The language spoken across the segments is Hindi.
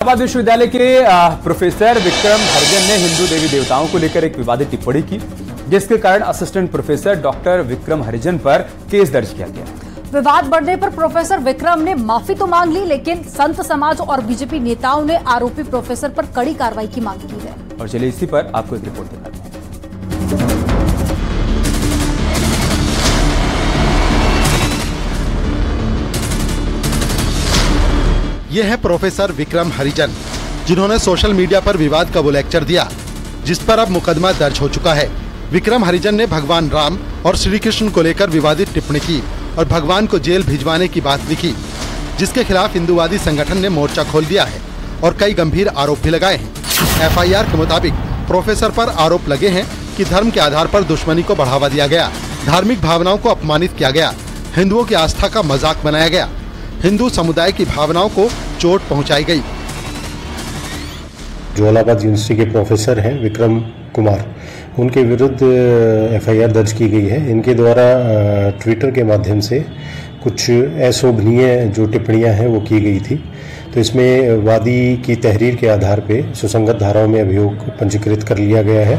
इलाहाबाद विश्वविद्यालय के प्रोफेसर विक्रम हरिजन ने हिंदू देवी देवताओं को लेकर एक विवादित टिप्पणी की, जिसके कारण असिस्टेंट प्रोफेसर डॉक्टर विक्रम हरिजन पर केस दर्ज किया गया। विवाद बढ़ने पर प्रोफेसर विक्रम ने माफी तो मांग ली, लेकिन संत समाज और बीजेपी नेताओं ने आरोपी प्रोफेसर पर कड़ी कार्रवाई की मांग की है। और चलिए इसी पर आपको एक रिपोर्ट दिखाते हैं। ये है प्रोफेसर विक्रम हरिजन, जिन्होंने सोशल मीडिया पर विवाद का वो लेक्चर दिया, जिस पर अब मुकदमा दर्ज हो चुका है। विक्रम हरिजन ने भगवान राम और श्री कृष्ण को लेकर विवादित टिप्पणी की और भगवान को जेल भिजवाने की बात लिखी, जिसके खिलाफ हिंदूवादी संगठन ने मोर्चा खोल दिया है और कई गंभीर आरोप भी लगाए हैं। FIR के मुताबिक प्रोफेसर पर आरोप लगे हैं कि धर्म के आधार पर दुश्मनी को बढ़ावा दिया गया, धार्मिक भावनाओं को अपमानित किया गया, हिंदुओं की आस्था का मजाक बनाया गया, हिंदू समुदाय की भावनाओं को चोट पहुंचाई गई। जो इलाहाबाद यूनिवर्सिटी के प्रोफेसर हैं विक्रम कुमार, उनके विरुद्ध FIR दर्ज की गई है। इनके द्वारा ट्विटर के माध्यम से कुछ अशोभनीय जो टिप्पणियां हैं वो की गई थी। तो इसमें वादी की तहरीर के आधार पे सुसंगत धाराओं में अभियोग पंजीकृत कर लिया गया है।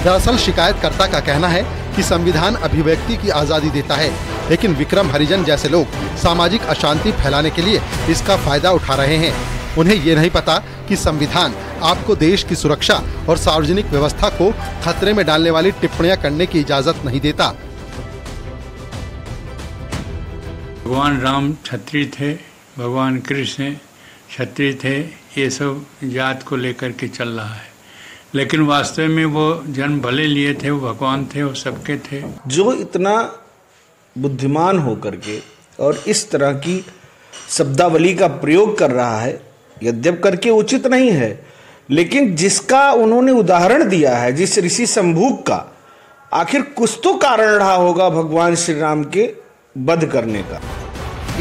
दरअसल शिकायतकर्ता का कहना है कि संविधान अभिव्यक्ति की आज़ादी देता है, लेकिन विक्रम हरिजन जैसे लोग सामाजिक अशांति फैलाने के लिए इसका फायदा उठा रहे हैं। उन्हें ये नहीं पता कि संविधान आपको देश की सुरक्षा और सार्वजनिक व्यवस्था को खतरे में डालने वाली टिप्पणियां करने की इजाजत नहीं देता। भगवान राम क्षत्रिय थे, भगवान कृष्ण क्षत्रिय थे, ये सब जात को लेकर के चल रहा है, लेकिन वास्तव में वो जन्म भले लिए थे, वो भगवान थे, वो सबके थे। जो इतना बुद्धिमान होकर के और इस तरह की शब्दावली का प्रयोग कर रहा है, यद्यप करके उचित नहीं है, लेकिन जिसका उन्होंने उदाहरण दिया है, जिस ऋषि शंभूक का, आखिर कुछ तो कारण रहा होगा भगवान श्री राम के वध करने का।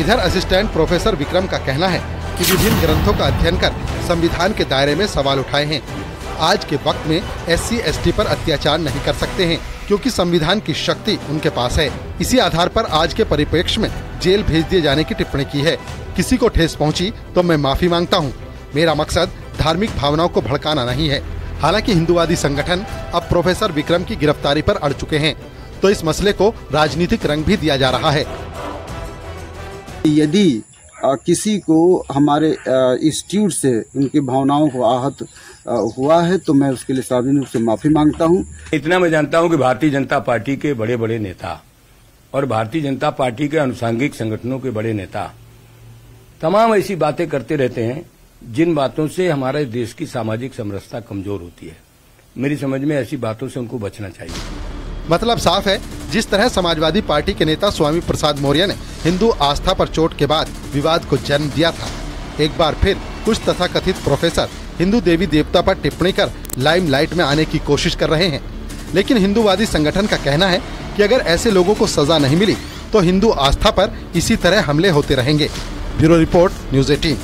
इधर असिस्टेंट प्रोफेसर विक्रम का कहना है कि विभिन्न ग्रंथों का अध्ययन कर संविधान के दायरे में सवाल उठाए हैं। आज के वक्त में SC ST पर अत्याचार नहीं कर सकते हैं, क्योंकि संविधान की शक्ति उनके पास है। इसी आधार पर आज के परिप्रेक्ष्य में जेल भेज दिए जाने की टिप्पणी की है। किसी को ठेस पहुंची तो मैं माफी मांगता हूं। मेरा मकसद धार्मिक भावनाओं को भड़काना नहीं है। हालांकि हिंदूवादी संगठन अब प्रोफेसर विक्रम की गिरफ्तारी पर अड़ चुके हैं, तो इस मसले को राजनीतिक रंग भी दिया जा रहा है। यदि किसी को हमारे इंस्टीट्यूट से उनकी भावनाओं को आहत हुआ है तो मैं उसके लिए सार्वजनिक रूप से माफी मांगता हूं। इतना मैं जानता हूं कि भारतीय जनता पार्टी के बड़े बड़े नेता और भारतीय जनता पार्टी के अनुषंगिक संगठनों के बड़े नेता तमाम ऐसी बातें करते रहते हैं जिन बातों से हमारे देश की सामाजिक समरसता कमजोर होती है। मेरी समझ में ऐसी बातों से उनको बचना चाहिए। मतलब साफ है, जिस तरह समाजवादी पार्टी के नेता स्वामी प्रसाद मौर्य ने हिंदू आस्था पर चोट के बाद विवाद को जन्म दिया था, एक बार फिर कुछ तथाकथित प्रोफेसर हिंदू देवी देवता पर टिप्पणी कर लाइमलाइट में आने की कोशिश कर रहे हैं। लेकिन हिंदूवादी संगठन का कहना है कि अगर ऐसे लोगों को सजा नहीं मिली तो हिंदू आस्था पर इसी तरह हमले होते रहेंगे। Bureau report, news 18।